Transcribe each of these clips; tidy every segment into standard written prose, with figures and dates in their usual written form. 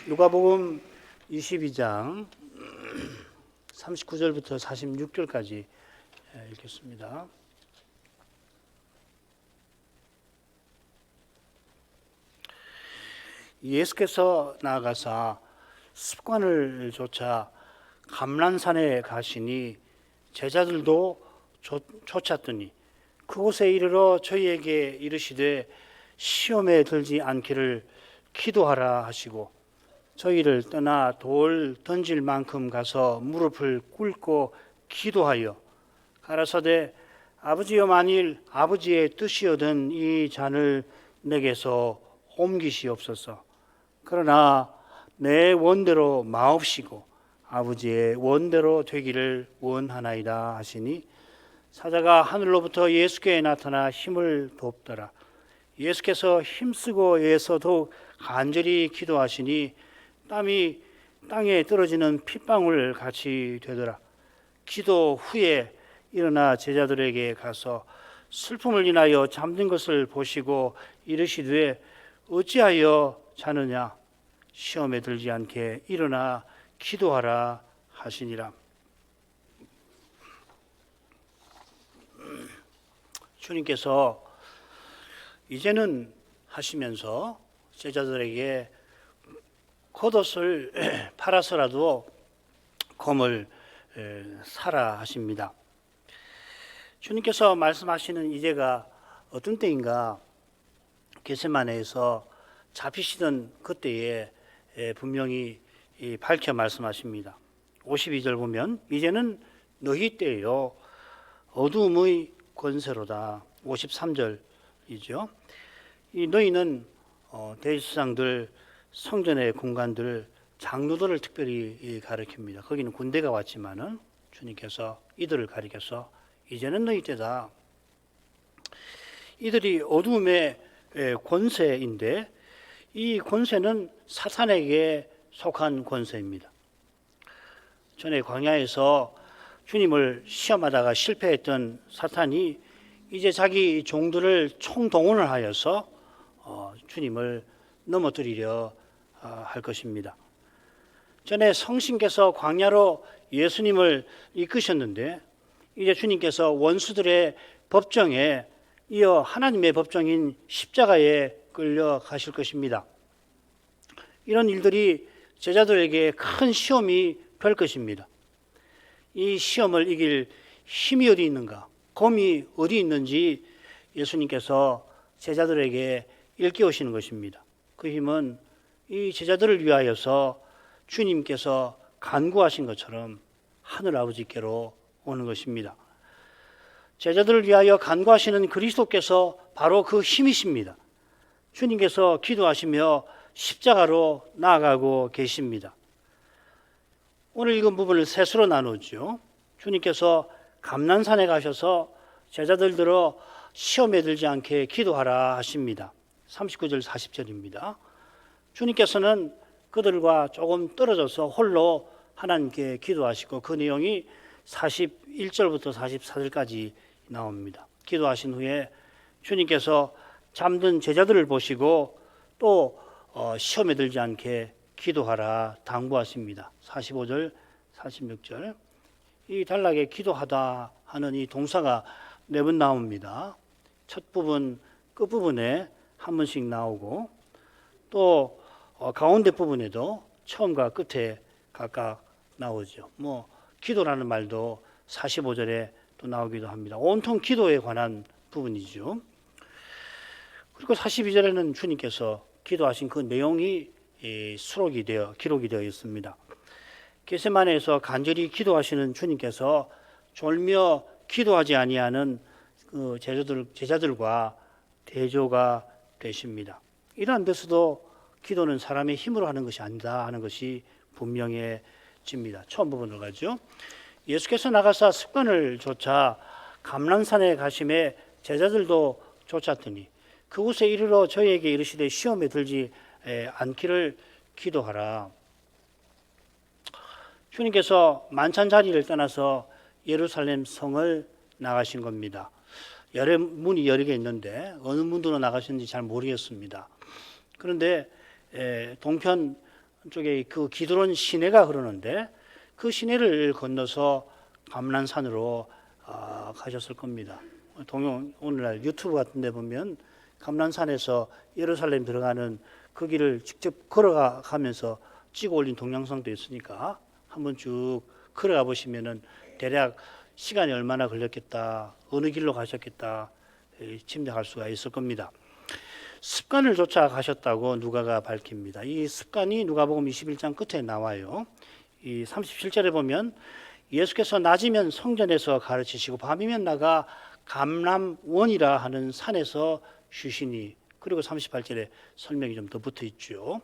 누가복음 22장 39절부터 46절까지 읽겠습니다. 예수께서 나아가사 습관을 좇아 감람산에 가시니 제자들도 쫓았더니 그곳에 이르러 저희에게 이르시되 시험에 들지 않기를 기도하라 하시고 저희를 떠나 돌 던질 만큼 가서 무릎을 꿇고 기도하여 가라사대 아버지여, 만일 아버지의 뜻이거든 이 잔을 내게서 옮기시옵소서. 그러나 내 원대로 마옵시고 아버지의 원대로 되기를 원하나이다 하시니 사자가 하늘로부터 예수께 나타나 힘을 돕더라. 예수께서 힘쓰고 애써 더욱 간절히 기도하시니 땀이 땅에 떨어지는 핏방울 같이 되더라. 기도 후에 일어나 제자들에게 가서 슬픔을 인하여 잠든 것을 보시고 이르시되 어찌하여 자느냐, 시험에 들지 않게 일어나 기도하라 하시니라. 주님께서 이제는 하시면서 제자들에게 겉옷을 팔아서라도 검을 사라 하십니다. 주님께서 말씀하시는 이제가 어떤 때인가, 겟세마네에서 잡히시던 그때에 분명히 밝혀 말씀하십니다. 52절 보면 이제는 너희 때요 어두움의 권세로다. 53절이죠. 이 너희는 대제사장들, 성전의 공관들, 장로들을 특별히 가리킵니다. 거기는 군대가 왔지만은 주님께서 이들을 가리켜서 이제는 너희 때다. 이들이 어두움의 권세인데 이 권세는 사탄에게 속한 권세입니다. 전에 광야에서 주님을 시험하다가 실패했던 사탄이 이제 자기 종들을 총동원을 하여서 주님을 넘어뜨리려 할 것입니다. 전에 성신께서 광야로 예수님을 이끄셨는데 이제 주님께서 원수들의 법정에 이어 하나님의 법정인 십자가에 끌려 가실 것입니다. 이런 일들이 제자들에게 큰 시험이 될 것입니다. 이 시험을 이길 힘이 어디 있는가, 검이 어디 있는지 예수님께서 제자들에게 일깨우시는 것입니다. 그 힘은 이 제자들을 위하여서 주님께서 간구하신 것처럼 하늘 아버지께로 오는 것입니다. 제자들을 위하여 간구하시는 그리스도께서 바로 그 힘이십니다. 주님께서 기도하시며 십자가로 나아가고 계십니다. 오늘 읽은 부분을 셋으로 나누죠. 주님께서 감람산에 가셔서 제자들 들어 시험에 들지 않게 기도하라 하십니다. 39절 40절입니다. 주님께서는 그들과 조금 떨어져서 홀로 하나님께 기도하시고 그 내용이 41절부터 44절까지 나옵니다. 기도하신 후에 주님께서 잠든 제자들을 보시고 또 시험에 들지 않게 기도하라 당부하십니다. 45절, 46절. 이 단락에 기도하다 하는 이 동사가 4번 나옵니다. 첫 부분, 끝부분에 한 번씩 나오고 또 가운데 부분에도 처음과 끝에 각각 나오죠. 기도라는 말도 45절에 또 나오기도 합니다. 온통 기도에 관한 부분이죠. 그리고 42절에는 주님께서 기도하신 그 내용이 기록이 되어 있습니다. 겟세마네에서 간절히 기도하시는 주님께서 졸며 기도하지 아니하는 그 제자들과 대조가 되십니다. 이러한 데서도 기도는 사람의 힘으로 하는 것이 아니다 하는 것이 분명해집니다. 처음 부분으로 가죠. 예수께서 나가사 습관을 좇아 감람산에 가심에 제자들도 쫓았더니 그곳에 이르러 저희에게 이르시되 시험에 들지 않기를 기도하라. 주님께서 만찬자리를 떠나서 예루살렘 성을 나가신 겁니다. 문이 여러 개 있는데 어느 문으로 나가셨는지 잘 모르겠습니다. 그런데 동편 쪽에 그 기드론 시내가 흐르는데 그 시내를 건너서 감난산으로 가셨을 겁니다. 오늘날 유튜브 같은 데 보면 감난산에서 예루살렘 들어가는 그 길을 직접 걸어가면서 찍어 올린 동영상도 있으니까 한번 쭉 걸어가 보시면은 대략 시간이 얼마나 걸렸겠다, 어느 길로 가셨겠다 짐작할 수가 있을 겁니다. 습관을 쫓아 가셨다고 누가가 밝힙니다. 이 습관이 누가복음 21장 끝에 나와요. 이 37절에 보면 예수께서 낮이면 성전에서 가르치시고 밤이면 나가 감람원이라 하는 산에서 쉬시니, 그리고 38절에 설명이 좀 더 붙어 있죠.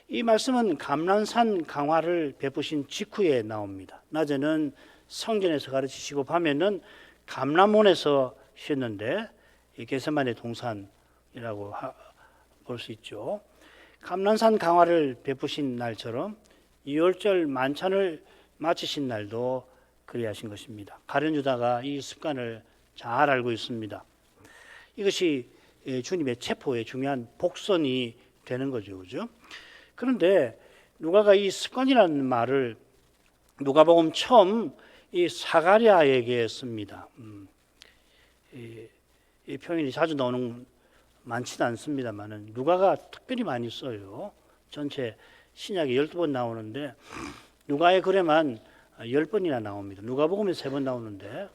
이 말씀은 감람산 강화를 베푸신 직후에 나옵니다. 낮에는 성전에서 가르치시고 밤에는 감람원에서 쉬었는데 겟세마네 동산이라고 볼 수 있죠. 감람산 강화를 베푸신 날처럼 유월절 만찬을 마치신 날도 그리하신 것입니다. 가룟 유다가 이 습관을 잘 알고 있습니다. 이것이 주님의 체포의 중요한 복선이 되는 거죠, 그죠? 그런데 누가가 이 습관이라는 말을 누가복음 처음 이 사가랴에게 씁니다. 이 표현이 자주 나오는 많지는 않습니다만은 누가가 특별히 많이 써요. 전체 신약에 12번 나오는데 누가의 글에만 10번이나 나옵니다. 누가복음에 3번 나오는데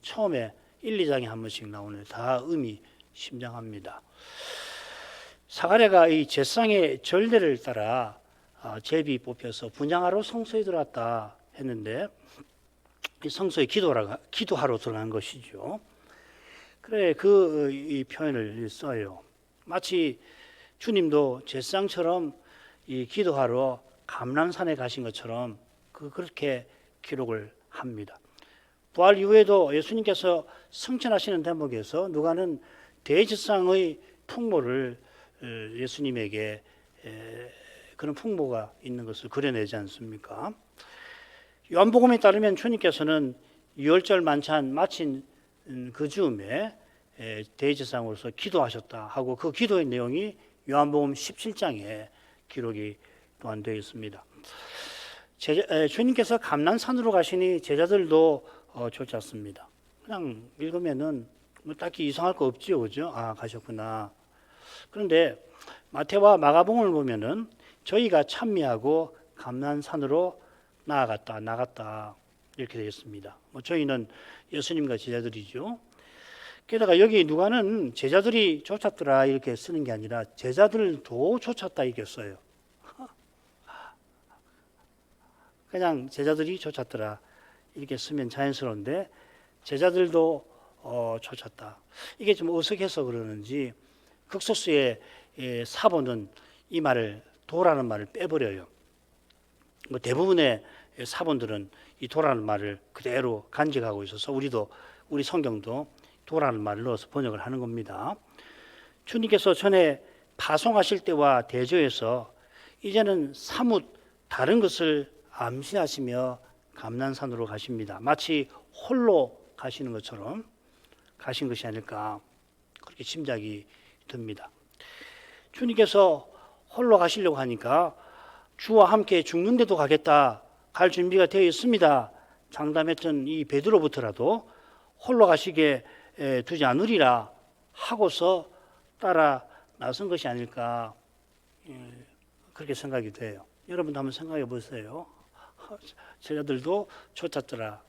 처음에 1, 2장에 한 번씩 나오는데 다 의미심장합니다. 사가랴가 이 제사장의 전례를 따라 제비 뽑혀서 분향하러 성소에 들어갔다 했는데 이 성소에 기도하러 들어간 것이죠. 그래 이 표현을 써요. 마치 주님도 제사장처럼 이 기도하러 감람산에 가신 것처럼 그렇게 기록을 합니다. 부활 이후에도 예수님께서 승천하시는 대목에서 누가는 대제사장의 풍모를 예수님에게 그런 풍모가 있는 것을 그려내지 않습니까? 요한복음에 따르면 주님께서는 유월절 만찬 마친 그 즈음에 대제사장으로서 기도하셨다 하고 그 기도의 내용이 요한복음 17장에 기록이 또한 되어 있습니다. 주님께서 감난산으로 가시니 제자들도 쫓았습니다. 그냥 읽으면은 뭐 딱히 이상할 거 없지요, 그죠? 가셨구나. 그런데 마태와 마가복음을 보면은 저희가 찬미하고 감난산으로 나갔다 이렇게 되어 있습니다. 저희는 예수님과 제자들이죠. 게다가 여기 누가는 제자들이 쫓았더라 이렇게 쓰는 게 아니라 제자들도 쫓았다 이렇게 써요. 그냥 제자들이 쫓았더라 이렇게 쓰면 자연스러운데 제자들도 쫓았다. 이게 좀 어색해서 그러는지 극소수의 사본은 이 말을 도라는 말을 빼버려요. 대부분의 사본들은 이 도라는 말을 그대로 간직하고 있어서 우리 성경도 도라는 말을 넣어서 번역을 하는 겁니다. 주님께서 전에 파송하실 때와 대조해서 이제는 사뭇 다른 것을 암시하시며 감난산으로 가십니다. 마치 홀로 가시는 것처럼 가신 것이 아닐까 그렇게 짐작이 듭니다. 주님께서 홀로 가시려고 하니까 주와 함께 죽는데도 가겠다, 갈 준비가 되어 있습니다 장담했던 이 베드로부터라도 홀로 가시게 두지 않으리라 하고서 따라 나선 것이 아닐까 그렇게 생각이 돼요. 여러분도 한번 생각해 보세요. 제자들도 쫓았더라.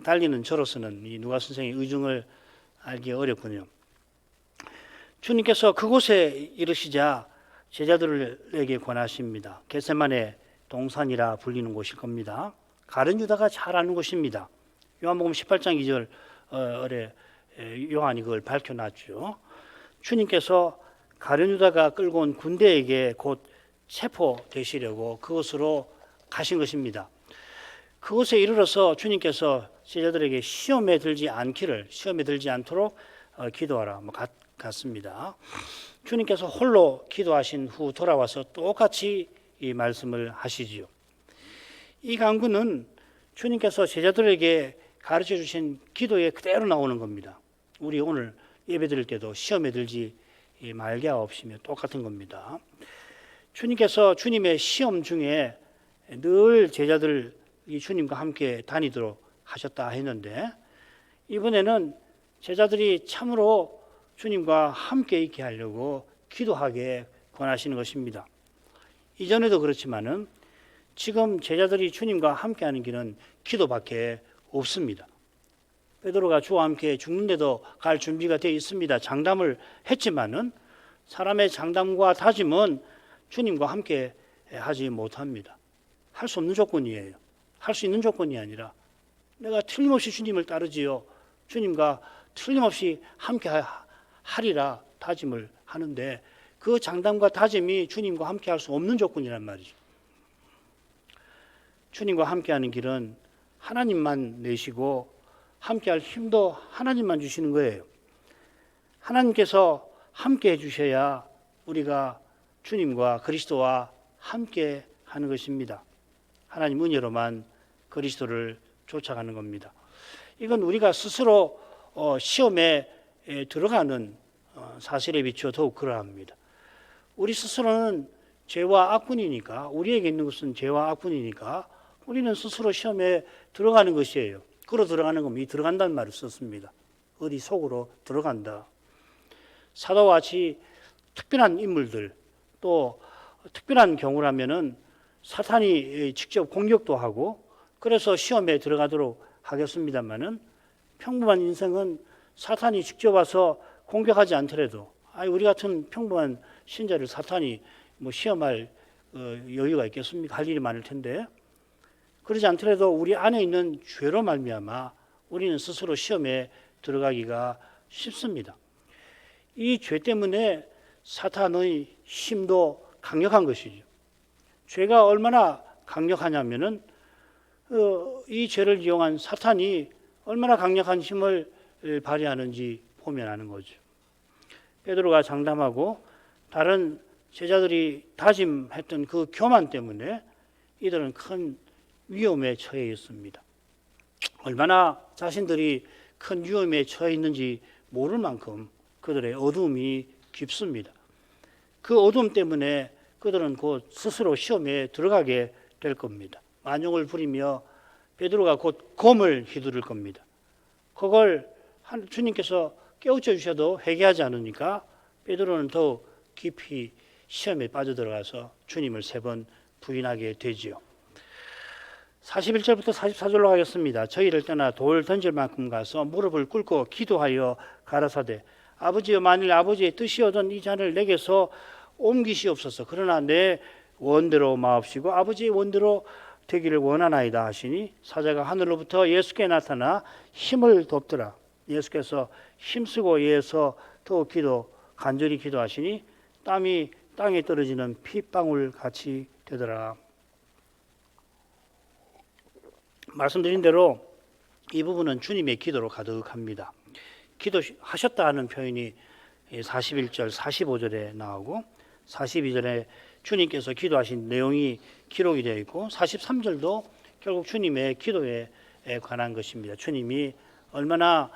달리는 저로서는 이 누가 선생의 의중을 알기 어렵군요. 주님께서 그곳에 이르시자 제자들에게 권하십니다. 겟세마네 동산이라 불리는 곳일 겁니다. 가룟 유다가 잘 아는 곳입니다. 요한복음 18장 2절에 요한이 그걸 밝혀놨죠. 주님께서 가룟 유다가 끌고 온 군대에게 곧 체포되시려고 그곳으로 가신 것입니다. 그곳에 이르러서 주님께서 제자들에게 시험에 들지 않도록 기도하라 갔습니다. 주님께서 홀로 기도하신 후 돌아와서 똑같이 이 말씀을 하시지요. 이 강구는 주님께서 제자들에게 가르쳐 주신 기도에 그대로 나오는 겁니다. 우리 오늘 예배 드릴 때도 시험에 들지 말게 하옵시며 똑같은 겁니다. 주님께서 주님의 시험 중에 늘 제자들이 주님과 함께 다니도록 하셨다 했는데, 이번에는 제자들이 참으로 주님과 함께 있게 하려고 기도하게 권하시는 것입니다. 이전에도 그렇지만은 지금 제자들이 주님과 함께하는 길은 기도밖에 없습니다. 베드로가 주와 함께 죽는데도 갈 준비가 되어 있습니다. 장담을 했지만은 사람의 장담과 다짐은 주님과 함께 하지 못합니다. 할 수 없는 조건이에요. 할 수 있는 조건이 아니라 내가 틀림없이 주님을 따르지요, 주님과 틀림없이 함께 하리라 다짐을 하는데, 그 장담과 다짐이 주님과 함께 할 수 없는 조건이란 말이죠. 주님과 함께하는 길은 하나님만 내시고 함께할 힘도 하나님만 주시는 거예요. 하나님께서 함께 해주셔야 우리가 주님과 그리스도와 함께 하는 것입니다. 하나님 은혜로만 그리스도를 쫓아가는 겁니다. 이건 우리가 스스로 시험에 들어가는 사실에 비추어 더욱 그러합니다. 우리 스스로는 죄와 악군이니까, 우리에게 있는 것은 죄와 악군이니까 우리는 스스로 시험에 들어가는 것이에요. 걸어 들어가는 겁니다. 들어간다는 말을 썼습니다. 어디 속으로 들어간다. 사도와 같이 특별한 인물들, 또 특별한 경우라면은 사탄이 직접 공격도 하고 그래서 시험에 들어가도록 하겠습니다만은, 평범한 인생은 사탄이 직접 와서 공격하지 않더라도, 우리 같은 평범한 신자를 사탄이 시험할 여유가 있겠습니까? 할 일이 많을 텐데, 그러지 않더라도 우리 안에 있는 죄로 말미암아 우리는 스스로 시험에 들어가기가 쉽습니다. 이 죄 때문에 사탄의 힘도 강력한 것이죠. 죄가 얼마나 강력하냐면은 이 죄를 이용한 사탄이 얼마나 강력한 힘을 발휘하는지 보면 아는 거죠. 베드로가 장담하고 다른 제자들이 다짐했던 그 교만 때문에 이들은 큰 위험에 처해 있습니다. 얼마나 자신들이 큰 위험에 처해 있는지 모를 만큼 그들의 어두움이 깊습니다. 그 어두움 때문에 그들은 곧 스스로 시험에 들어가게 될 겁니다. 만용을 부리며 베드로가 곧 검을 휘두를 겁니다. 그걸 주님께서 깨우쳐 주셔도 회개하지 않으니까 베드로는 더욱 깊이 시험에 빠져들어가서 주님을 3번 부인하게 되지요. 41절부터 44절로 가겠습니다. 저희를 떠나 돌 던질 만큼 가서 무릎을 꿇고 기도하여 가라사대, 아버지여, 만일 아버지의 뜻이오던 이 잔을 내게서 옮기시옵소서. 그러나 내 원대로 마옵시고 아버지의 원대로 되기를 원하나이다 하시니, 사자가 하늘로부터 예수께 나타나 힘을 돕더라. 예수께서 힘쓰고 예에서 더욱 간절히 기도하시니 땀이 땅에 떨어지는 핏방울 같이 되더라. 말씀드린 대로 이 부분은 주님의 기도로 가득합니다. 기도하셨다 하는 표현이 41절, 45절에 나오고 42절에 주님께서 기도하신 내용이 기록이 되어 있고 43절도 결국 주님의 기도에 관한 것입니다. 주님이 얼마나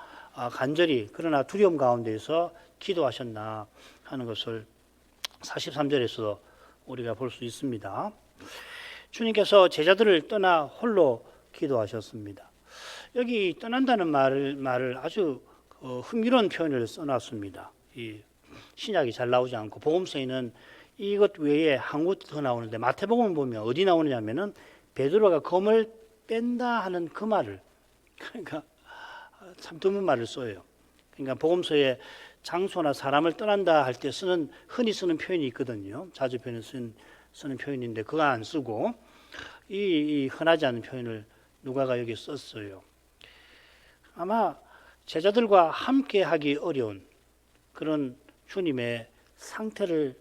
간절히 그러나 두려움 가운데서 기도하셨나 하는 것을 43절에서 우리가 볼 수 있습니다. 주님께서 제자들을 떠나 홀로 기도하셨습니다. 여기 떠난다는 말을 아주 흥미로운 표현을 써놨습니다. 이 신약이 잘 나오지 않고 복음서에는 이것 외에 한 곳 더 나오는데, 마태복음 보면 어디 나오느냐면은 베드로가 검을 뺀다 하는 그 말을, 그러니까 참 드문 말을 써요. 그러니까 복음서에 장소나 사람을 떠난다 할 때 흔히 쓰는 표현이 있거든요. 자주 쓰는 표현인데 그거 안 쓰고 이 흔하지 않은 표현을 누가가 여기 썼어요. 아마 제자들과 함께 하기 어려운 그런 주님의 상태를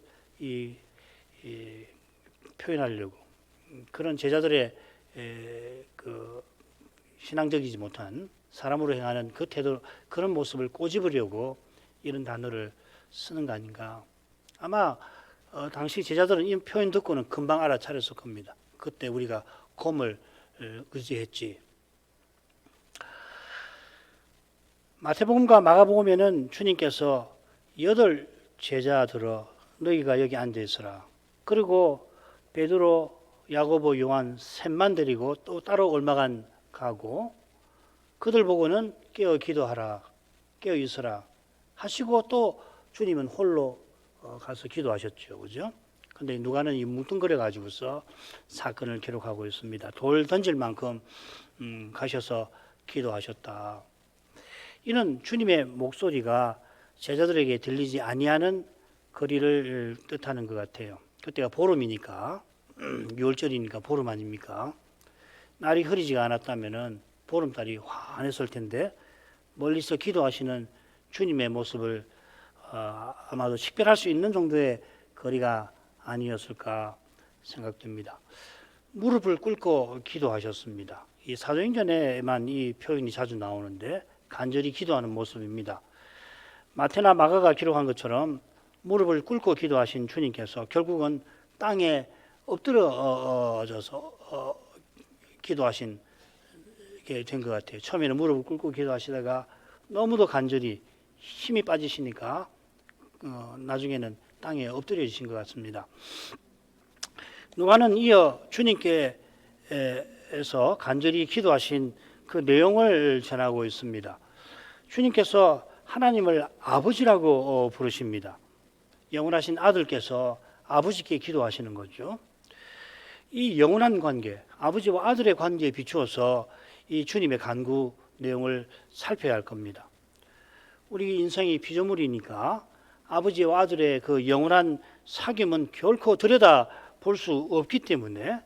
표현하려고, 그런 제자들의 그 신앙적이지 못한 사람으로 행하는 그 태도, 그런 모습을 꼬집으려고 이런 단어를 쓰는 거 아닌가. 아마 당시 제자들은 이 표현 듣고는 금방 알아차렸을 겁니다. 그때 우리가 검을 의지했지. 마태복음과 마가복음에는 주님께서 8 제자들어 너희가 여기 앉아 있으라, 그리고 베드로, 야고보, 요한 셋만 데리고 또 따로 얼마간 가고 그들 보고는 깨어 기도하라, 깨어 있으라 하시고 또 주님은 홀로 가서 기도하셨죠. 그죠? 근데 누가는 이 뭉뚱그려 가지고서 사건을 기록하고 있습니다. 돌 던질 만큼 가셔서 기도하셨다. 이는 주님의 목소리가 제자들에게 들리지 아니하는 거리를 뜻하는 것 같아요. 그때가 보름이니까 6월절이니까 보름 아닙니까? 날이 흐리지가 않았다면은 보름달이 환했을 텐데 멀리서 기도하시는 주님의 모습을 아마도 식별할 수 있는 정도의 거리가 아니었을까 생각됩니다. 무릎을 꿇고 기도하셨습니다. 이 사도행전에만 이 표현이 자주 나오는데 간절히 기도하는 모습입니다. 마태나 마가가 기록한 것처럼 무릎을 꿇고 기도하신 주님께서 결국은 땅에 엎드려져서 기도하신 게 된 것 같아요. 처음에는 무릎을 꿇고 기도하시다가 너무도 간절히 힘이 빠지시니까 나중에는 땅에 엎드려지신 것 같습니다. 누가는 이어 주님께서 간절히 기도하신 그 내용을 전하고 있습니다. 주님께서 하나님을 아버지라고 부르십니다. 영원하신 아들께서 아버지께 기도하시는 거죠. 이 영원한 관계, 아버지와 아들의 관계에 비추어서 이 주님의 간구 내용을 살펴야 할 겁니다. 우리 인생이 피조물이니까 아버지와 아들의 그 영원한 사귐은 결코 들여다 볼 수 없기 때문에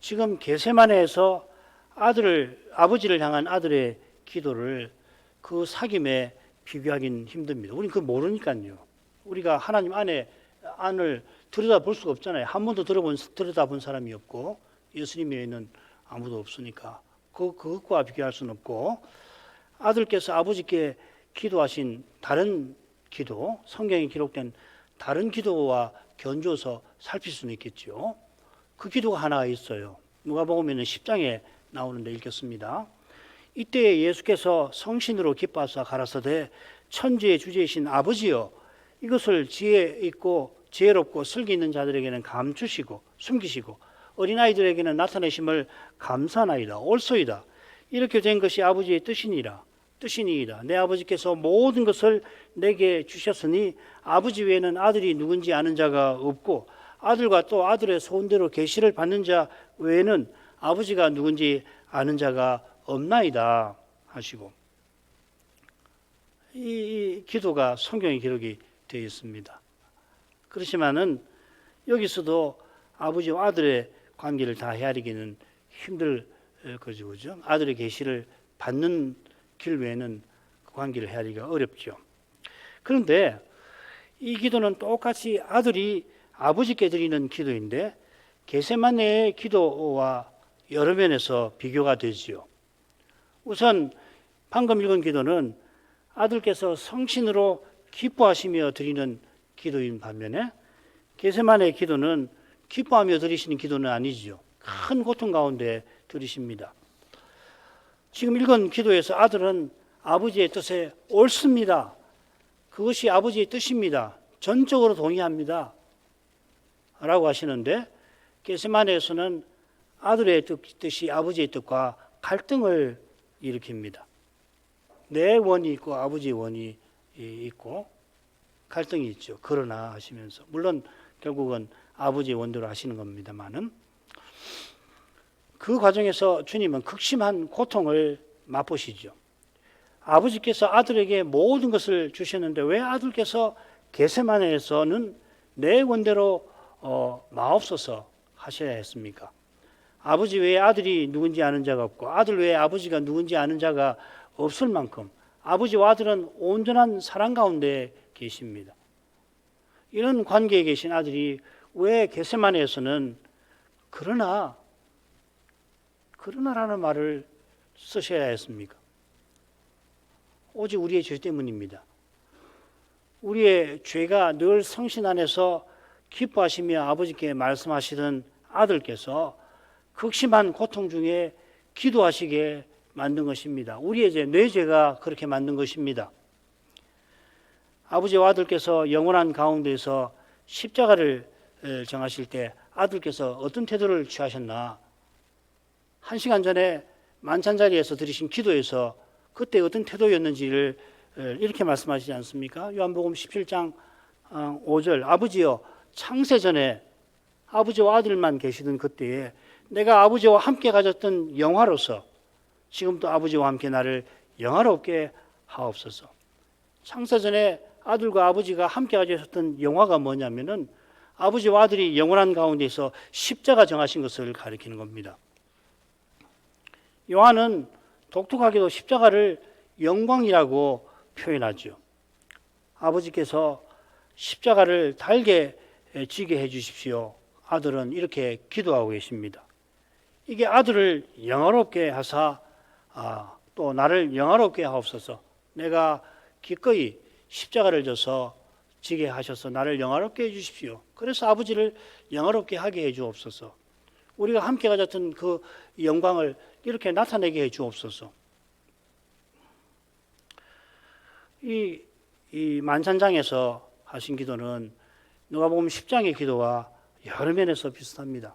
지금 겟세마네에서 아버지를 향한 아들의 기도를 그 사귐에 비교하기는 힘듭니다. 우리는 그걸 모르니까요. 우리가 하나님 안을 들여다볼 수가 없잖아요. 한 번도 들여다본 사람이 없고 예수님 외에는 아무도 없으니까 그것과 비교할 수는 없고 아들께서 아버지께 기도하신 다른 기도, 성경에 기록된 다른 기도와 견주어서 살필 수는 있겠죠. 그 기도가 하나 있어요. 누가복음에는 10장에 나오는데 읽겠습니다. 이때 예수께서 성신으로 기뻐하사 가라사대 천지의 주제이신 아버지여 이것을 지혜 있고 지혜롭고 슬기 있는 자들에게는 감추시고 숨기시고 어린아이들에게는 나타내심을 감사하나이다. 옳소이다. 이렇게 된 것이 아버지의 뜻이니이다. 내 아버지께서 모든 것을 내게 주셨으니 아버지 외에는 아들이 누군지 아는 자가 없고 아들과 또 아들의 소원대로 계시를 받는 자 외에는 아버지가 누군지 아는 자가 없나이다 하시고 이 기도가 성경에 기록이 되어 있습니다. 그렇지만은 여기서도 아버지와 아들의 관계를 다 헤아리기는 힘들 거죠. 그죠? 아들의 계시를 받는 길 외에는 그 관계를 헤아리기가 어렵죠. 그런데 이 기도는 똑같이 아들이 아버지께 드리는 기도인데 겟세마네의 기도와 여러 면에서 비교가 되지요. 우선 방금 읽은 기도는 아들께서 성신으로 기뻐하시며 드리는 기도인 반면에 겟세마네의 기도는 기뻐하며 드리시는 기도는 아니지요. 큰 고통 가운데 드리십니다. 지금 읽은 기도에서 아들은 아버지의 뜻에 옳습니다. 그것이 아버지의 뜻입니다. 전적으로 동의합니다. 라고 하시는데 겟세마네에서는 아들의 뜻이 아버지의 뜻과 갈등을 일으킵니다. 내 원이 있고 아버지의 원이 있고 갈등이 있죠. 그러나 하시면서 물론 결국은 아버지의 원대로 하시는 겁니다만은 그 과정에서 주님은 극심한 고통을 맛보시죠. 아버지께서 아들에게 모든 것을 주셨는데 왜 아들께서 겟세마네에서는 내 원대로 마옵소서 하셔야 했습니까? 아버지 외에 아들이 누군지 아는 자가 없고 아들 외에 아버지가 누군지 아는 자가 없을 만큼 아버지와 아들은 온전한 사랑 가운데 계십니다. 이런 관계에 계신 아들이 왜 겟세마네에서는 그러나라는 말을 쓰셔야 했습니까? 오직 우리의 죄 때문입니다. 우리의 죄가 늘 성신 안에서 기뻐하시며 아버지께 말씀하시던 아들께서 극심한 고통 중에 기도하시게 만든 것입니다. 우리의 죄, 내 죄가 그렇게 만든 것입니다. 아버지와 아들께서 영원한 가운데서 십자가를 정하실 때 아들께서 어떤 태도를 취하셨나? 1시간 전에 만찬 자리에서 드리신 기도에서 그때 어떤 태도였는지를 이렇게 말씀하시지 않습니까? 요한복음 17장 5절 아버지여 창세전에 아버지와 아들만 계시던 그때에 내가 아버지와 함께 가졌던 영화로서 지금도 아버지와 함께 나를 영화롭게 하옵소서. 창세전에 아들과 아버지가 함께 가졌던 영화가 뭐냐면은 아버지와 아들이 영원한 가운데서 십자가 정하신 것을 가리키는 겁니다. 요한은 독특하게도 십자가를 영광이라고 표현하죠. 아버지께서 십자가를 달게 지게 해 주십시오. 아들은 이렇게 기도하고 계십니다. 이게 아들을 영화롭게 하사 또 나를 영화롭게 하옵소서. 내가 기꺼이 십자가를 져서 지게 하셔서 나를 영화롭게 해 주십시오. 그래서 아버지를 영화롭게 하게 해 주옵소서. 우리가 함께 가졌던 그 영광을 이렇게 나타내게 해 주옵소서. 이 만찬장에서 하신 기도는 누가복음 10장의 기도와 여러 면에서 비슷합니다.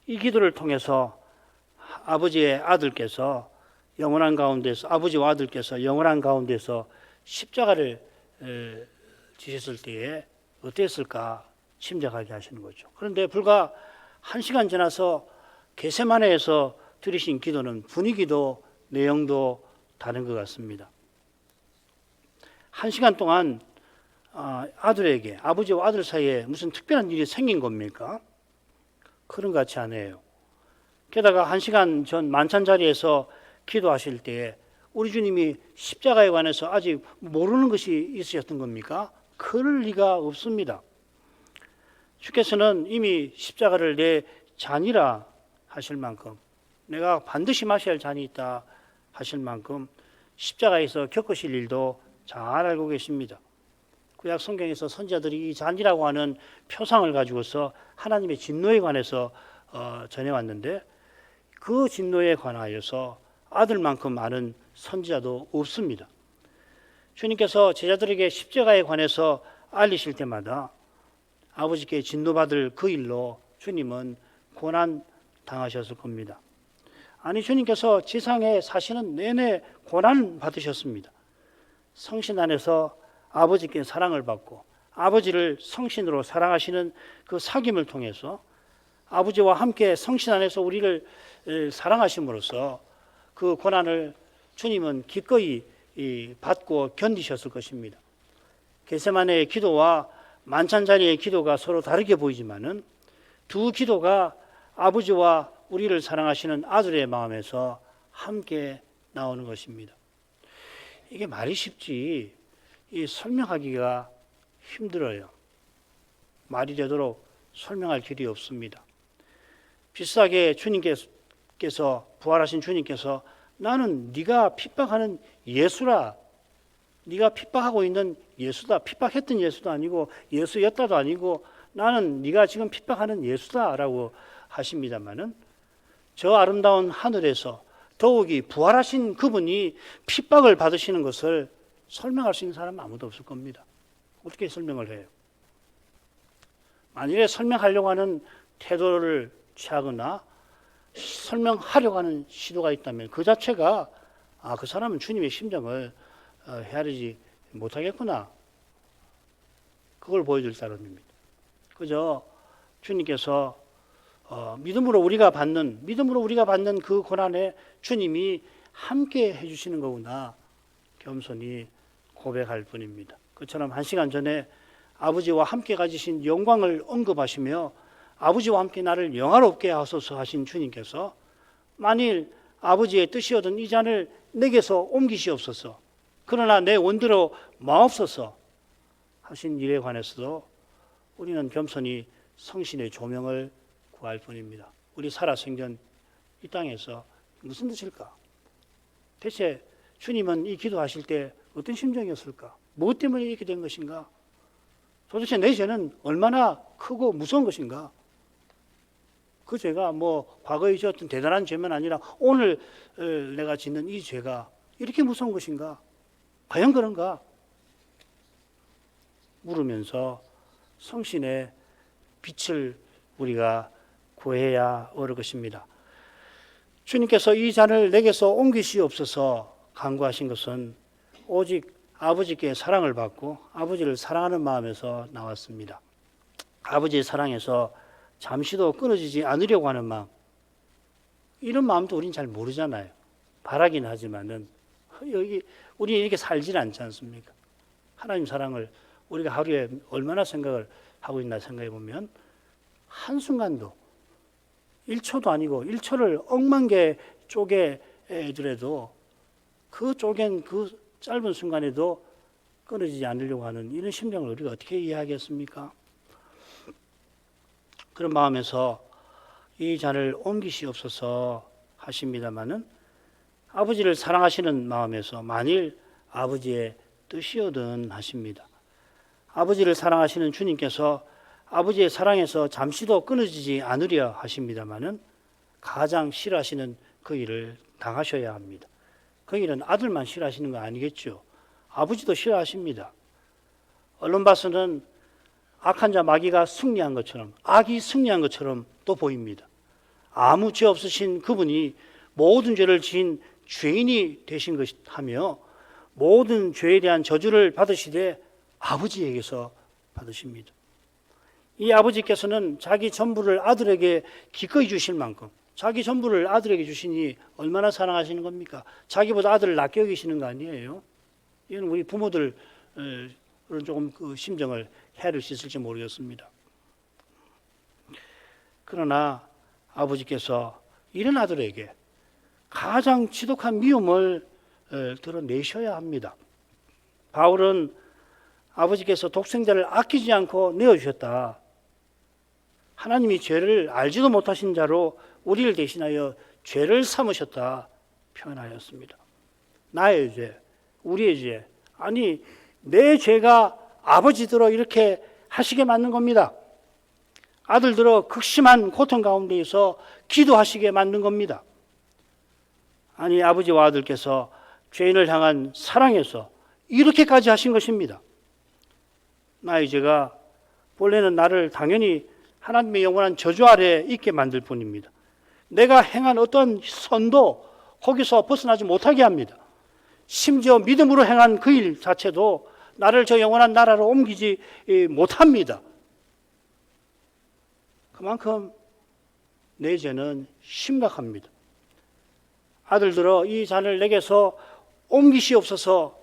이 기도를 통해서 아버지의 아들께서 영원한 가운데서 아버지와 아들께서 영원한 가운데서 십자가를 지셨을 때에 어땠을까 짐작하게 하시는 거죠. 그런데 불과 1시간 지나서 겟세마네에서 드리신 기도는 분위기도 내용도 다른 것 같습니다. 1시간 동안 아들에게 아버지와 아들 사이에 무슨 특별한 일이 생긴 겁니까? 그런 것 같지 않아요. 게다가 1시간 전 만찬 자리에서 기도하실 때에 우리 주님이 십자가에 관해서 아직 모르는 것이 있으셨던 겁니까? 그럴 리가 없습니다. 주께서는 이미 십자가를 내 잔이라 하실 만큼 내가 반드시 마셔야 할 잔이 있다 하실 만큼 십자가에서 겪으실 일도 잘 알고 계십니다. 구약 성경에서 선지자들이 이 잔이라고 하는 표상을 가지고서 하나님의 진노에 관해서 전해왔는데 그 진노에 관하여서 아들만큼 아는 선지자도 없습니다. 주님께서 제자들에게 십자가에 관해서 알리실 때마다 아버지께 진노받을 그 일로 주님은 고난 당하셨을 겁니다. 아니 주님께서 지상에 사시는 내내 고난 받으셨습니다. 성신 안에서 아버지께 사랑을 받고 아버지를 성신으로 사랑하시는 그 사귐을 통해서 아버지와 함께 성신 안에서 우리를 사랑하심으로써 그 고난을 주님은 기꺼이 받고 견디셨을 것입니다. 겟세마네의 기도와 만찬 자리의 기도가 서로 다르게 보이지만은 두 기도가 아버지와 우리를 사랑하시는 아들의 마음에서 함께 나오는 것입니다. 이게 말이 쉽지 설명하기가 힘들어요. 말이 되도록 설명할 길이 없습니다. 비슷하게 주님께서 부활하신 주님께서 나는 네가 핍박하는 예수라. 네가 핍박하고 있는 예수다. 핍박했던 예수도 아니고 예수였다도 아니고 나는 네가 지금 핍박하는 예수다라고 하십니다마는 저 아름다운 하늘에서 더욱이 부활하신 그분이 핍박을 받으시는 것을 설명할 수 있는 사람은 아무도 없을 겁니다. 어떻게 설명을 해요? 만일에 설명하려고 하는 태도를 취하거나 설명하려고 하는 시도가 있다면 그 자체가 그 사람은 주님의 심정을 헤아리지 못하겠구나. 그걸 보여줄 사람입니다. 그저 주님께서 믿음으로 우리가 받는 그 고난에 주님이 함께 해주시는 거구나 겸손히 고백할 뿐입니다. 그처럼 1시간 전에 아버지와 함께 가지신 영광을 언급하시며 아버지와 함께 나를 영화롭게 하소서 하신 주님께서 만일 아버지의 뜻이었던 이 잔을 내게서 옮기시옵소서 그러나 내 원대로 마옵소서 하신 일에 관해서도 우리는 겸손히 성신의 조명을 구할 뿐입니다. 우리 살아생전 이 땅에서 무슨 뜻일까? 대체 주님은 이 기도하실 때 어떤 심정이었을까? 무엇 때문에 이렇게 된 것인가? 도대체 내 죄는 얼마나 크고 무서운 것인가? 그 죄가 과거에 지었던 대단한 죄만 아니라 오늘 내가 짓는 이 죄가 이렇게 무서운 것인가? 과연 그런가? 물으면서 성신의 빛을 우리가 구해야 할 것입니다. 주님께서 이 잔을 내게서 옮기시옵소서 간구하신 것은 오직 아버지께 사랑을 받고 아버지를 사랑하는 마음에서 나왔습니다. 아버지의 사랑에서 잠시도 끊어지지 않으려고 하는 마음, 이런 마음도 우리는 잘 모르잖아요. 바라긴 하지만은 우리 이렇게 살지는 않지 않습니까? 하나님 사랑을 우리가 하루에 얼마나 생각을 하고 있나 생각해 보면 한순간도 1초도 아니고 1초를 억만 개 쪼개더라도 그 쪼갠 그 짧은 순간에도 끊어지지 않으려고 하는 이런 심정을 우리가 어떻게 이해하겠습니까? 그런 마음에서 이 잔을 옮기시옵소서 하십니다마는 아버지를 사랑하시는 마음에서 만일 아버지의 뜻이거든 하십니다. 아버지를 사랑하시는 주님께서 아버지의 사랑에서 잠시도 끊어지지 않으려 하십니다마는 가장 싫어하시는 그 일을 당하셔야 합니다. 그 일은 아들만 싫어하시는 거 아니겠죠. 아버지도 싫어하십니다. 언론 봐서는 악한 자 마귀가 승리한 것처럼, 악이 승리한 것처럼 또 보입니다. 아무 죄 없으신 그분이 모든 죄를 지은 죄인이 되신 것하며 모든 죄에 대한 저주를 받으시되 아버지에게서 받으십니다. 이 아버지께서는 자기 전부를 아들에게 기꺼이 주실 만큼 자기 전부를 아들에게 주시니 얼마나 사랑하시는 겁니까? 자기보다 아들을 낫게 여기시는 거 아니에요? 이건 우리 부모들은 조금 그 심정을 헤아릴 수 있을지 모르겠습니다. 그러나 아버지께서 이런 아들에게 가장 지독한 미움을 드러내셔야 합니다. 바울은 아버지께서 독생자를 아끼지 않고 내어주셨다. 하나님이 죄를 알지도 못하신 자로 우리를 대신하여 죄를 삼으셨다 표현하였습니다. 나의 죄, 우리의 죄, 아니 내 죄가 아버지들어 이렇게 하시게 만든 겁니다. 아들들어 극심한 고통 가운데에서 기도하시게 만든 겁니다. 아니 아버지와 아들께서 죄인을 향한 사랑에서 이렇게까지 하신 것입니다. 나의 죄가 본래는 나를 당연히 하나님의 영원한 저주 아래 있게 만들 뿐입니다. 내가 행한 어떤 선도 거기서 벗어나지 못하게 합니다. 심지어 믿음으로 행한 그 일 자체도 나를 저 영원한 나라로 옮기지 못합니다. 그만큼 내 죄는 심각합니다. 아들들어 이 잔을 내게서 옮기시옵소서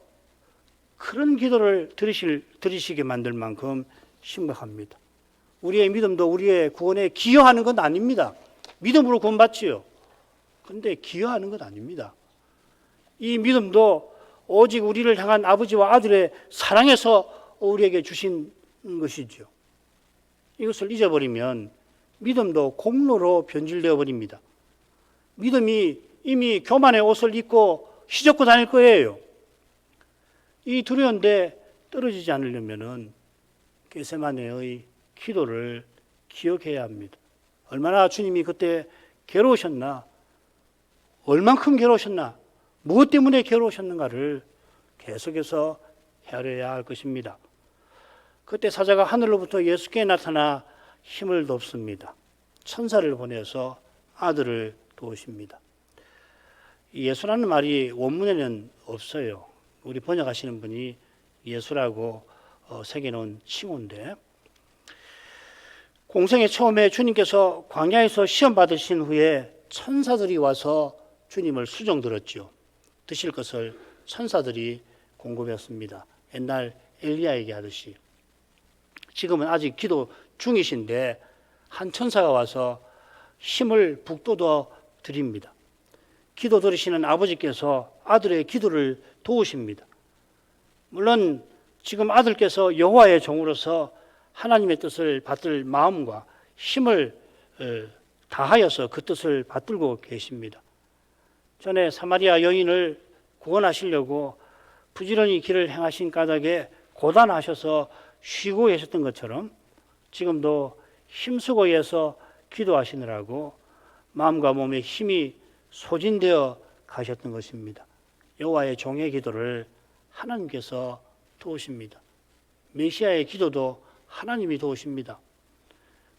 그런 기도를 들으시게 만들 만큼 심각합니다. 우리의 믿음도 우리의 구원에 기여하는 건 아닙니다. 믿음으로 구원받지요. 그런데 기여하는 건 아닙니다. 이 믿음도 오직 우리를 향한 아버지와 아들의 사랑에서 우리에게 주신 것이죠. 이것을 잊어버리면 믿음도 공로로 변질되어 버립니다. 믿음이 이미 교만의 옷을 입고 휘젓고 다닐 거예요. 이 두려운데 떨어지지 않으려면은 겟세마네의 기도를 기억해야 합니다. 얼마나 주님이 그때 괴로우셨나, 얼만큼 괴로우셨나, 무엇 때문에 괴로우셨는가를 계속해서 헤아려야 할 것입니다. 그때 사자가 하늘로부터 예수께 나타나 힘을 돕습니다. 천사를 보내서 아들을 도우십니다. 예수라는 말이 원문에는 없어요. 우리 번역하시는 분이 예수라고 새겨놓은 칭호인데, 공생의 처음에 주님께서 광야에서 시험 받으신 후에 천사들이 와서 주님을 수종 들었죠. 드실 것을 천사들이 공급했습니다. 옛날 엘리야에게 하듯이. 지금은 아직 기도 중이신데 한 천사가 와서 힘을 북돋워 드립니다. 기도 들으시는 아버지께서 아들의 기도를 도우십니다. 물론 지금 아들께서 여호와의 종으로서 하나님의 뜻을 받들 마음과 힘을 다하여서 그 뜻을 받들고 계십니다. 전에 사마리아 여인을 구원하시려고 부지런히 길을 행하신 까닭에 고단하셔서 쉬고 계셨던 것처럼 지금도 힘쓰고해서 기도하시느라고 마음과 몸에 힘이 소진되어 가셨던 것입니다. 여호와의 종의 기도를 하나님께서 도우십니다. 메시아의 기도도 하나님이 도우십니다.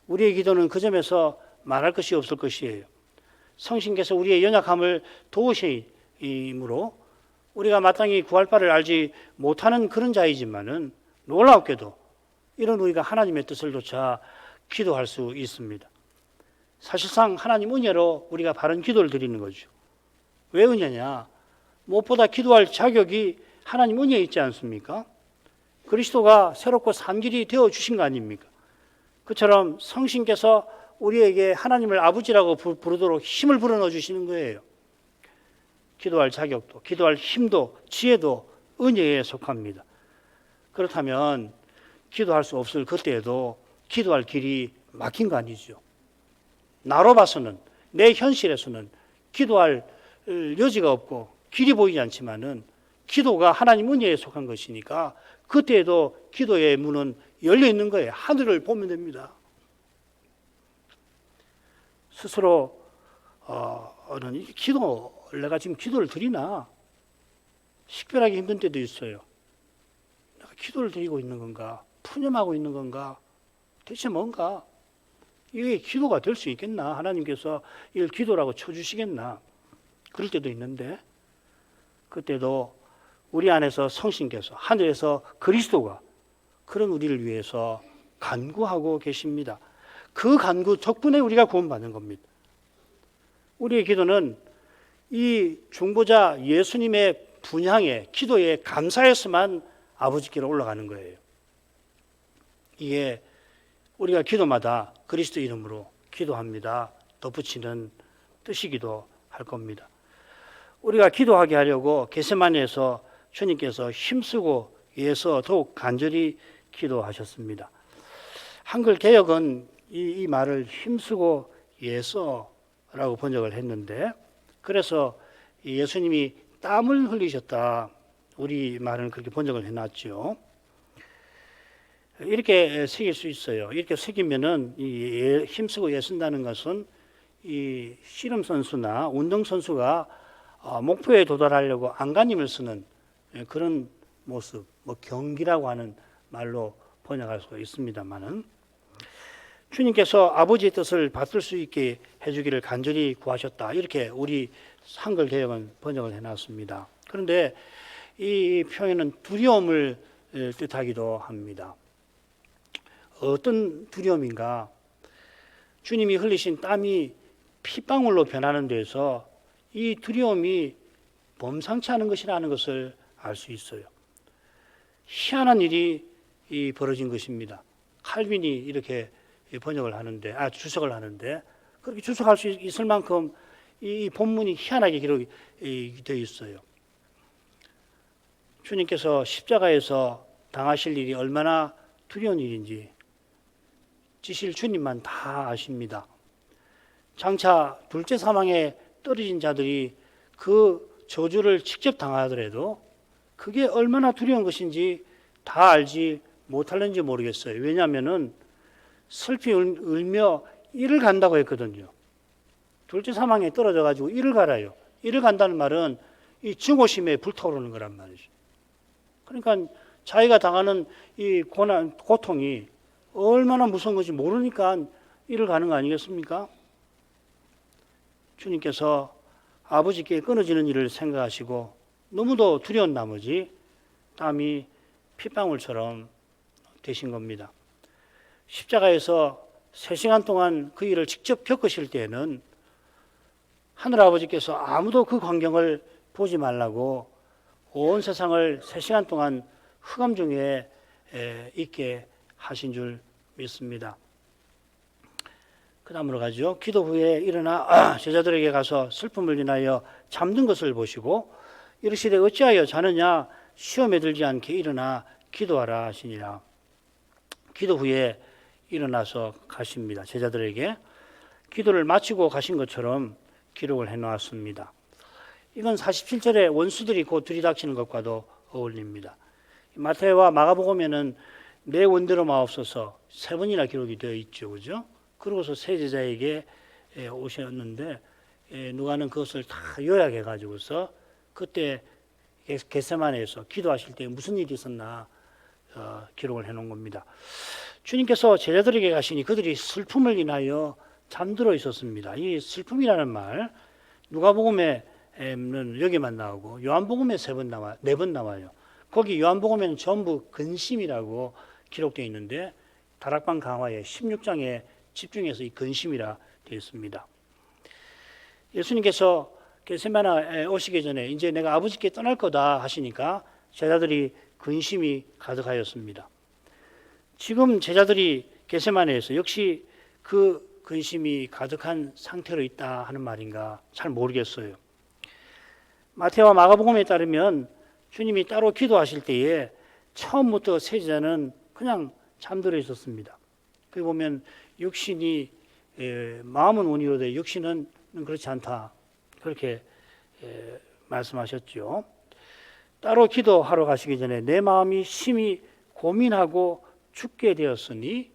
우리의 기도는 그 점에서 말할 것이 없을 것이에요. 성신께서 우리의 연약함을 도우시므로 우리가 마땅히 구할 바를 알지 못하는 그런 자이지만은 놀랍게도 이런 우리가 하나님의 뜻을 조차 기도할 수 있습니다. 사실상 하나님 은혜로 우리가 바른 기도를 드리는 거죠. 왜 은혜냐? 무엇보다 기도할 자격이 하나님 은혜에 있지 않습니까? 그리스도가 새롭고 산 길이 되어주신 거 아닙니까? 그처럼 성신께서 우리에게 하나님을 아버지라고 부르도록 힘을 불어넣어 주시는 거예요. 기도할 자격도, 기도할 힘도, 지혜도 은혜에 속합니다. 그렇다면 기도할 수 없을 그때에도 기도할 길이 막힌 거 아니죠. 나로 봐서는, 내 현실에서는 기도할 여지가 없고 길이 보이지 않지만은 기도가 하나님 은혜에 속한 것이니까 그때에도 기도의 문은 열려 있는 거예요. 하늘을 보면 됩니다. 스스로 내가 지금 기도를 드리나 식별하기 힘든 때도 있어요. 내가 기도를 드리고 있는 건가? 푸념하고 있는 건가? 대체 뭔가? 이게 기도가 될 수 있겠나? 하나님께서 이걸 기도라고 쳐주시겠나? 그럴 때도 있는데 그때도 우리 안에서 성신께서 하늘에서 그리스도가 그런 우리를 위해서 간구하고 계십니다. 그 간구 덕분에 우리가 구원받는 겁니다. 우리의 기도는 이 중보자 예수님의 분향에 기도에 감사해서만 아버지께로 올라가는 거예요. 이게 우리가 기도마다 그리스도 이름으로 기도합니다 덧붙이는 뜻이기도 할 겁니다. 우리가 기도하게 하려고 겟세마네에서 주님께서 힘쓰고 애써 더욱 간절히 기도하셨습니다. 한글 개역은 이 말을 힘쓰고 애써라고 번역을 했는데 그래서 예수님이 땀을 흘리셨다. 우리 말은 그렇게 번역을 해놨죠. 이렇게 새길 수 있어요. 이렇게 새기면은 힘쓰고 애쓴다는 것은 이 씨름 선수나 운동 선수가 목표에 도달하려고 안간힘을 쓰는 그런 모습, 경기라고 하는 말로 번역할 수 있습니다만은 주님께서 아버지의 뜻을 받들 수 있게 해주기를 간절히 구하셨다. 이렇게 우리 한글 개역은 번역을 해놨습니다. 그런데 이 표현은 두려움을 뜻하기도 합니다. 어떤 두려움인가? 주님이 흘리신 땀이 핏방울로 변하는 데서 이 두려움이 범상치 않은 것이라는 것을 알 수 있어요. 희한한 일이 벌어진 것입니다. 칼빈이 이렇게 번역을 하는데, 주석을 하는데, 그렇게 주석할 수 있을 만큼 이 본문이 희한하게 기록이 되어 있어요. 주님께서 십자가에서 당하실 일이 얼마나 두려운 일인지 지실 주님만 다 아십니다. 장차 둘째 사망에 떨어진 자들이 그 저주를 직접 당하더라도 그게 얼마나 두려운 것인지 다 알지 못할는지 모르겠어요. 왜냐하면은 슬피 울며 이를 간다고 했거든요. 둘째 사망에 떨어져 가지고 이를 갈아요. 이를 간다는 말은 이 증오심에 불타오르는 거란 말이죠. 그러니까 자기가 당하는 이 고난, 고통이 얼마나 무서운 건지 모르니까 이를 가는 거 아니겠습니까? 주님께서 아버지께 끊어지는 일을 생각하시고 너무도 두려운 나머지 땀이 핏방울처럼 되신 겁니다. 십자가에서 3시간 동안 그 일을 직접 겪으실 때에는 하늘아버지께서 아무도 그 광경을 보지 말라고 온 세상을 3시간 동안 흑암 중에 있게 하신 줄 믿습니다. 그 다음으로 가죠. 기도 후에 일어나 제자들에게 가서 슬픔을 인하여 잠든 것을 보시고 이르시되 어찌하여 자느냐 시험에 들지 않게 일어나 기도하라 하시니라. 기도 후에 일어나서 가십니다. 제자들에게 기도를 마치고 가신 것처럼 기록을 해놓았습니다. 이건 47절에 원수들이 곧 들이닥치는 것과도 어울립니다. 마태와 마가복음에는 내 원대로 마옵소서 3번이나 기록이 되어 있죠. 그죠? 그러고서 세 제자에게 오셨는데 누가는 그것을 다 요약해 가지고서 그때 겟세마네에서 기도하실 때 무슨 일이 있었나 기록을 해놓은 겁니다. 주님께서 제자들에게 가시니 그들이 슬픔을 인하여 잠들어 있었습니다. 이 슬픔이라는 말 누가복음에는 여기만 나오고 요한복음에 네 번 나와요. 거기 요한복음에는 전부 근심이라고 기록되어 있는데 다락방 강화의 16장에 집중해서 이 근심이라 되어 있습니다. 예수님께서 겟세마네에 오시기 전에 이제 내가 아버지께 떠날 거다 하시니까 제자들이 근심이 가득하였습니다. 지금 제자들이 겟세마네에서 역시 그 근심이 가득한 상태로 있다 하는 말인가 잘 모르겠어요. 마태와 마가복음에 따르면 주님이 따로 기도하실 때에 처음부터 세 제자는 그냥 잠들어 있었습니다. 거기 보면 육신이 마음은 온유로되 육신은 그렇지 않다 그렇게 말씀하셨죠. 따로 기도하러 가시기 전에 내 마음이 심히 고민하고 죽게 되었으니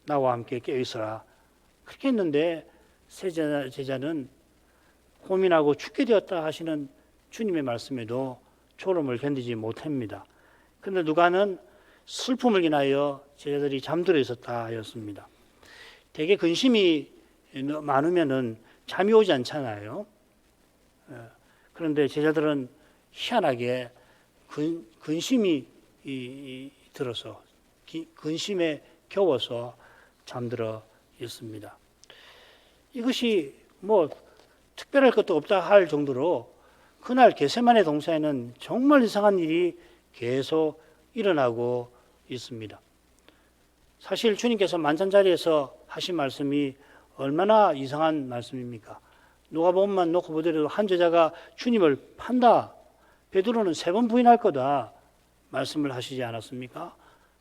나와 함께 깨어 있어라 그렇게 했는데 세 제자는 고민하고 죽게 되었다 하시는 주님의 말씀에도 졸음을 견디지 못합니다. 그런데 누가는 슬픔을 인하여 제자들이 잠들어 있었다 하였습니다. 되게 근심이 많으면은 잠이 오지 않잖아요. 그런데 제자들은 희한하게 근심이 들어서 근심에 겨워서 잠들어 있습니다. 이것이 뭐 특별할 것도 없다 할 정도로 그날 겟세마네 동산에는 정말 이상한 일이 계속 일어나고 있습니다. 사실 주님께서 만찬자리에서 하신 말씀이 얼마나 이상한 말씀입니까? 누가복음만 놓고 보더라도 한 제자가 주님을 판다. 베드로는 3번 부인할 거다. 말씀을 하시지 않았습니까?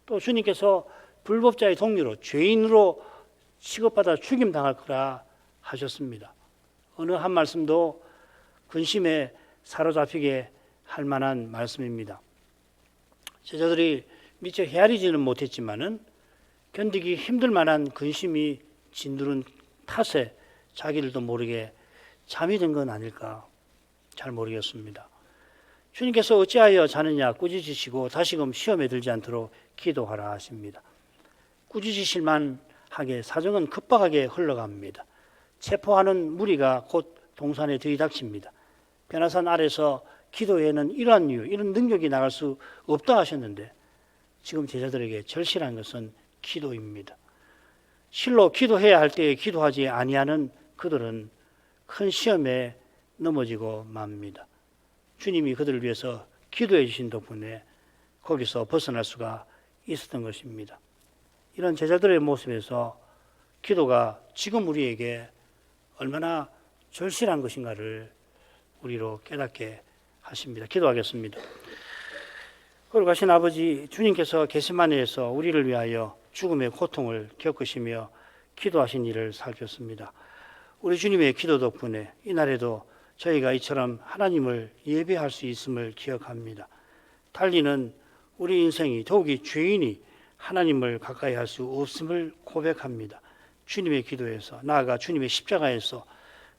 또 주님께서 불법자의 동료로 죄인으로 취급받아 죽임당할 거라 하셨습니다. 어느 한 말씀도 근심에 사로잡히게 할 만한 말씀입니다. 제자들이 미처 헤아리지는 못했지만은 견디기 힘들 만한 근심이 진두른 탓에 자기들도 모르게 잠이 든 건 아닐까 잘 모르겠습니다. 주님께서 어찌하여 자느냐 꾸짖으시고 다시금 시험에 들지 않도록 기도하라 하십니다. 꾸짖으실만 하게 사정은 급박하게 흘러갑니다. 체포하는 무리가 곧 동산에 들이닥칩니다. 변화산 아래서 기도에는 이러한 이유, 이런 능력이 나갈 수 없다 하셨는데 지금 제자들에게 절실한 것은 기도입니다. 실로 기도해야 할 때에 기도하지 아니하는 그들은 큰 시험에 넘어지고 맙니다. 주님이 그들을 위해서 기도해 주신 덕분에 거기서 벗어날 수가 있었던 것입니다. 이런 제자들의 모습에서 기도가 지금 우리에게 얼마나 절실한 것인가를 우리로 깨닫게 하십니다. 기도하겠습니다. 거룩하신 아버지, 주님께서 겟세마네에서 우리를 위하여 죽음의 고통을 겪으시며 기도하신 일을 살폈습니다. 우리 주님의 기도 덕분에 이날에도 저희가 이처럼 하나님을 예배할 수 있음을 기억합니다. 달리는 우리 인생이 더욱이 죄인이 하나님을 가까이 할 수 없음을 고백합니다. 주님의 기도에서 나아가 주님의 십자가에서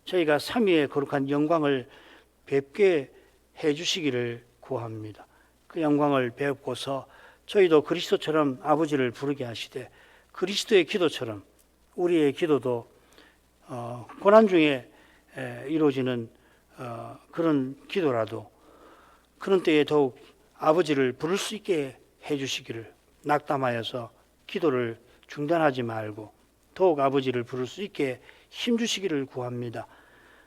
저희가 삼위의 거룩한 영광을 뵙게 해주시기를 구합니다. 그 영광을 배우고서 저희도 그리스도처럼 아버지를 부르게 하시되 그리스도의 기도처럼 우리의 기도도 고난 중에 이루어지는 그런 기도라도 그런 때에 더욱 아버지를 부를 수 있게 해주시기를 낙담하여서 기도를 중단하지 말고 더욱 아버지를 부를 수 있게 힘주시기를 구합니다.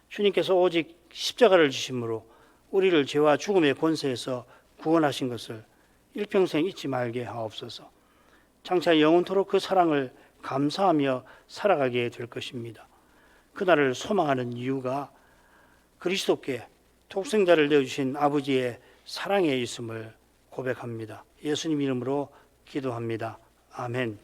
주님께서 오직 십자가를 주심으로 우리를 죄와 죽음의 권세에서 구원하신 것을 일평생 잊지 말게 하옵소서. 장차 영원토록 그 사랑을 감사하며 살아가게 될 것입니다. 그날을 소망하는 이유가 그리스도께 독생자를 내어주신 아버지의 사랑에 있음을 고백합니다. 예수님 이름으로 기도합니다. 아멘.